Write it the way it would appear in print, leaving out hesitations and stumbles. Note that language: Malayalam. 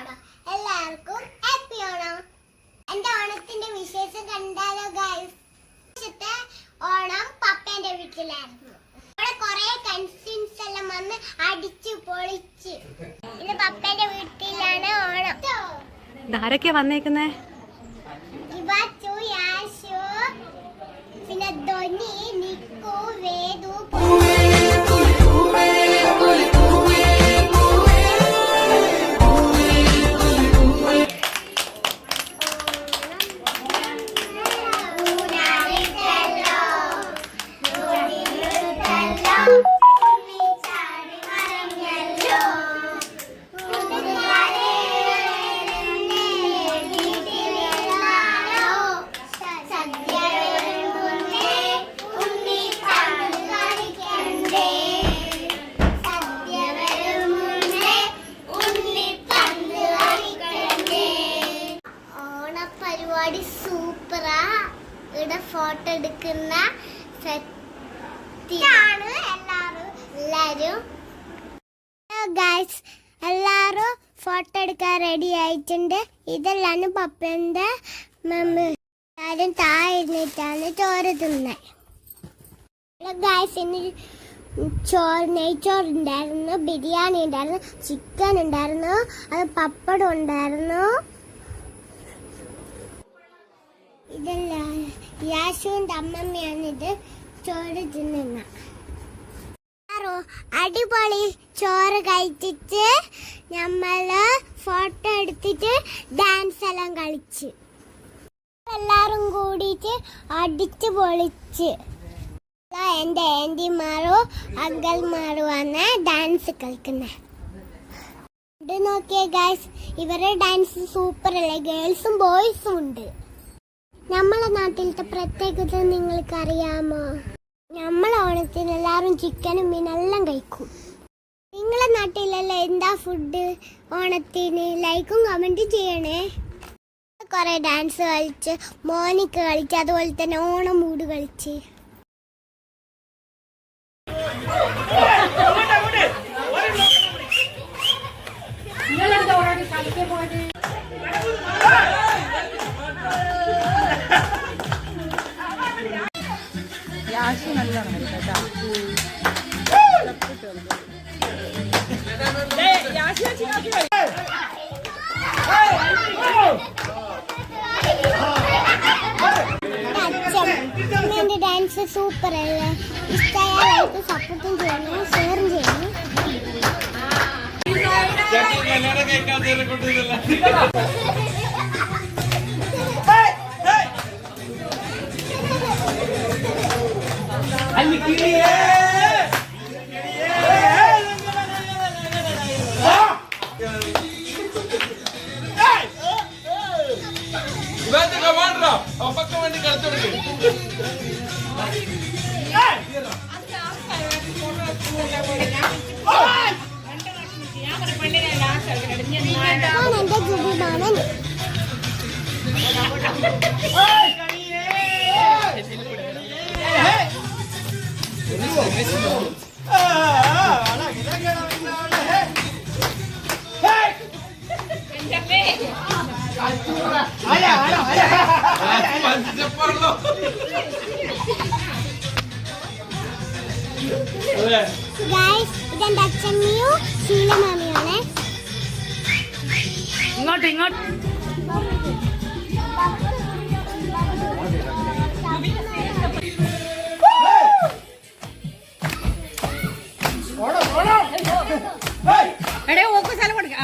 ഓണം. എല്ലാവർക്കും ഹാപ്പി ഓണം. എന്റെ ഓണത്തിന്റെ വിശേഷം കണ്ടാലോ ഗൈസ്. ഓണം പപ്പേന്റെ വീട്ടിലായിരുന്നു. അവിടെ കുറെ കൺസിൻസ് എല്ലാം വന്ന് അടിച്ചു പൊളിച്ച്. ഇത് പപ്പേന്റെ വീട്ടിലാണ് ഓണം. ആരൊക്കെയാ വന്നേക്കുന്നേ? ഇവാച്ചു, യാശു, പിന്നെ ധോനി, നിക്കു, വേദു. സൂപ്പറാ. ഇവിടെ ഫോട്ടോ എടുക്കുന്ന എല്ലാരും ഫോട്ടോ എടുക്കാൻ റെഡി ആയിട്ടുണ്ട്. ഇതെല്ലാം പപ്പന്റെ മമ്മി എല്ലാരും താഴ്ന്നിട്ടാണ് ചോറ് തിന്നത്. ഇന്ന് നെയ്ച്ചോറുണ്ടായിരുന്നു, ബിരിയാണി ഉണ്ടായിരുന്നു, ചിക്കൻ ഉണ്ടായിരുന്നു, അത് പപ്പടം ഉണ്ടായിരുന്നു. ഇതെല്ലാം യാശുവിന്റെ അമ്മമ്മയാണ് ഇത് ചോറ് തിന്നുന്ന. അടിപൊളി ചോറ് കഴിച്ചിട്ട് നമ്മള് ഫോട്ടോ എടുത്തിട്ട് ഡാൻസ് എല്ലാം കളിച്ച് എല്ലാരും കൂടിയിട്ട് അടിച്ചു പൊളിച്ച്. എന്റെ ആന്റിമാരും അങ്കിൾമാരും ആണ് ഡാൻസ് കളിക്കുന്നത്. ഇത് നോക്കിയേ ഗൈസ്, ഇവരുടെ ഡാൻസ് സൂപ്പർ അല്ലേ? ഗേൾസും ബോയ്സും ഉണ്ട്. നമ്മളെ നാട്ടിലത്തെ പ്രത്യേകത നിങ്ങൾക്ക് അറിയാമോ? നമ്മളെ ഓണത്തിന് എല്ലാവരും ചിക്കനും മീനെല്ലാം കഴിക്കും. നിങ്ങളെ നാട്ടിലല്ലേ എന്താ ഫുഡ് ഓണത്തിന്? ലൈക്കും കമന്റ് ചെയ്യണേ. കുറെ ഡാൻസ് കളിച്ച്, മോനിക്ക കളിച്ച്, അതുപോലെ തന്നെ ഓണം മൂട് കളിച്ച്. നല്ലോണം കേട്ടോ. എന്റെ ഡാൻസ് സൂപ്പർ അല്ലേ? ഇഷ്ടമായാലും സപ്പോർട്ടും ചെയ്യണം, ഷെയറും ചെയ്യണം. എന്റെ ജുബിമാമൻ ഇതെന്റെ അച്ഛമ്മയും ശീലമാമിയാണ്. ഇങ്ങോട്ട് ഇങ്ങോട്ട് എടേ ഓക്ക് സ്ഥലം കൊടുക്ക.